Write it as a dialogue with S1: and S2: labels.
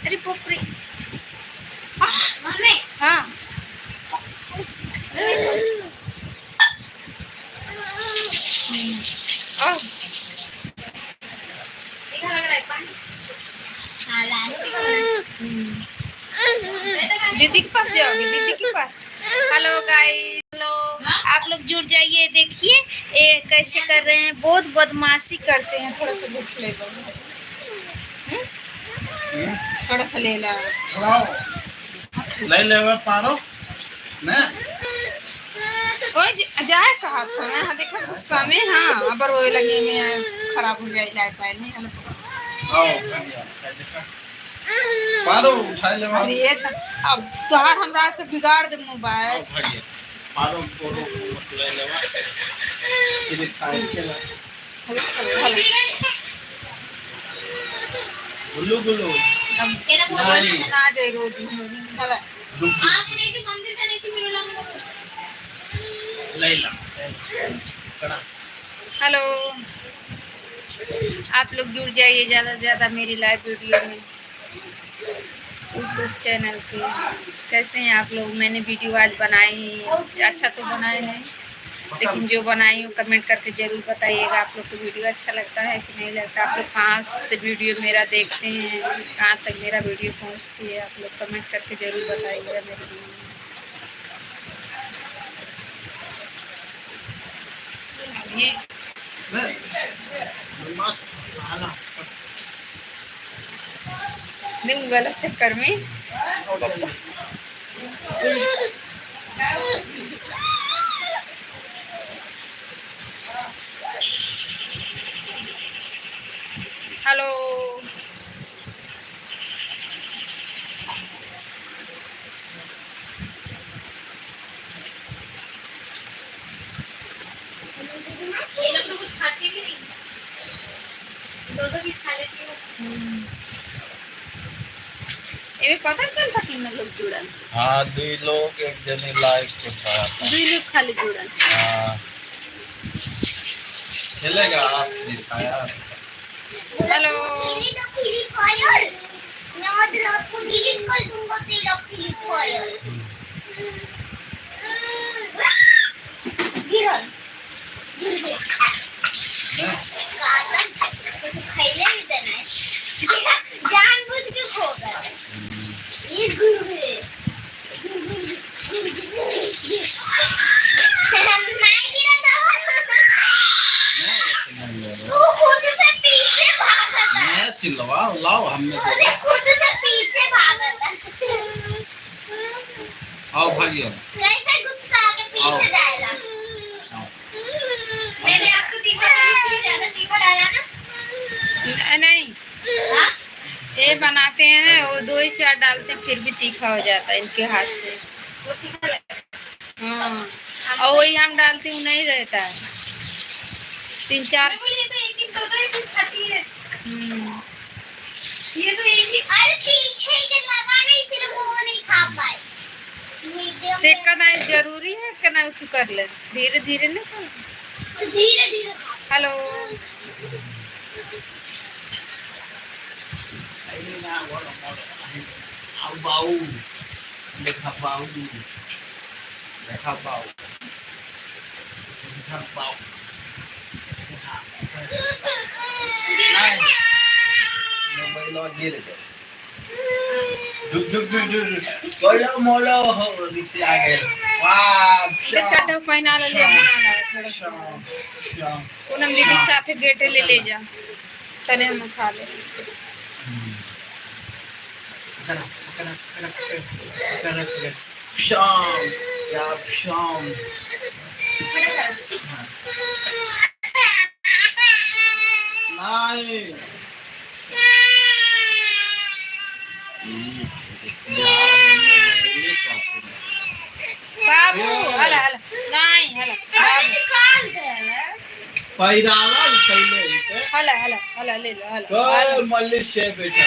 S1: अरे बाप रे। हाँ दीदी के पास जाओगे, दीदी के पास। हेलो गाइस, हेलो, आप लोग जुड़ जाइए। देखिए ये कैसे कर रहे हैं, बहुत बदमाशी करते हैं। थोड़ा सा दुख ले लो, थोड़ा सा ले ला,
S2: ले पारो ना
S1: जाए कहा था ना। देखो गुस्सा में, हाँ अब रोए लगे में खराब हो जाए लाइट पाइल नहीं।
S2: पारो उठा ले।
S1: अरे अब तोहार हमरा के बिगाड़ दे मोबाइल।
S2: पारो पोरो ले लेवा ये खाए केला गुल्लू गुल्लू
S1: अब केना मोबाइल से ना दे रोदी हला
S2: आप नहीं कि मंदिर का नहीं कि मिलो लैला कड़ा।
S1: हेलो, आप लोग जुड़ जाइए ज़्यादा से ज़्यादा मेरी लाइव वीडियो में यूट्यूब चैनल पे। कैसे हैं आप लोग? मैंने वीडियो आज बनाई, अच्छा तो बनाए नहीं, लेकिन जो बनाई हूँ कमेंट करके ज़रूर बताइएगा आप लोग को वीडियो अच्छा लगता है कि नहीं लगता। आप लोग कहाँ से वीडियो मेरा देखते हैं, कहाँ तक मेरा वीडियो पहुँचती है, आप लोग कमेंट करके ज़रूर बताइएगा मेरे वीडियो। दिन वाला चक्कर में हेलो,
S3: ये लोग तो कुछ खाते भी नहीं, दो पीस खा लेते हैं।
S1: ये पता चलता कि न लोग जुड़न।
S2: हाँ दुई लोग एक जने लाइक के साथ
S1: दुई लोग खाली जुड़न।
S2: हाँ चलेगा आप दिखाया।
S1: हेलो,
S3: दीदी तो फ्री फायर याद रात को डिलीट कर दूंगा तेरा फ्री फायर। गिरन गिर गया काटा कुछ खाइले भी देना जानबूझ के खो गया ये गिर गए नहीं गिरा था वो खुद से पीछे भागा था।
S2: मैं चिल्लाओ लाओ हमने
S3: अरे खुद से पीछे भागा था।
S2: आओ भागियो
S3: कैसे गुस्सा आके पीछे जाएगा। मैंने आपको तीखा इसलिए ज्यादा तीखा डाला ना।
S1: नहीं
S3: हाँ
S1: ये बनाते हैं ना, वो 2 ही 4 डालते हैं फिर भी तीखा हो जाता है इनके हाथ से।
S3: वो तीखा लगता
S1: हाँ, और वही हम डालते हैं नहीं रहता है। 3-4
S3: है। बोलिए तो एक दो ही पीस खाती है। ये तो एक ही अरे तीखे के लगा नहीं फिर वो नहीं खा पाए।
S1: देखना नहीं जरूरी है कि ना उठ कर ले, धीरे धीरे ना कर।
S3: धीरे धीरे खा।
S1: हेलो,
S2: आओ बाऊ देखा बाऊ देखा बाऊ देखा बाऊ मोबाइल गिर गया झुक झुक झुक झुक बोलो मोलो हो दिसे आ गए। वाह
S1: ये चटक पहना ले ले बना थोड़ा सा। पूनम दीदी के साथ गेटे ले जा, चले हम खा ले।
S2: शाम या शाम नहीं
S1: बाबू हला हला नहीं हला बाबू
S3: निकाल दे
S2: पैरावा पहले
S1: हला हला हला ले लो हला
S2: तो मल्लिक से बैठा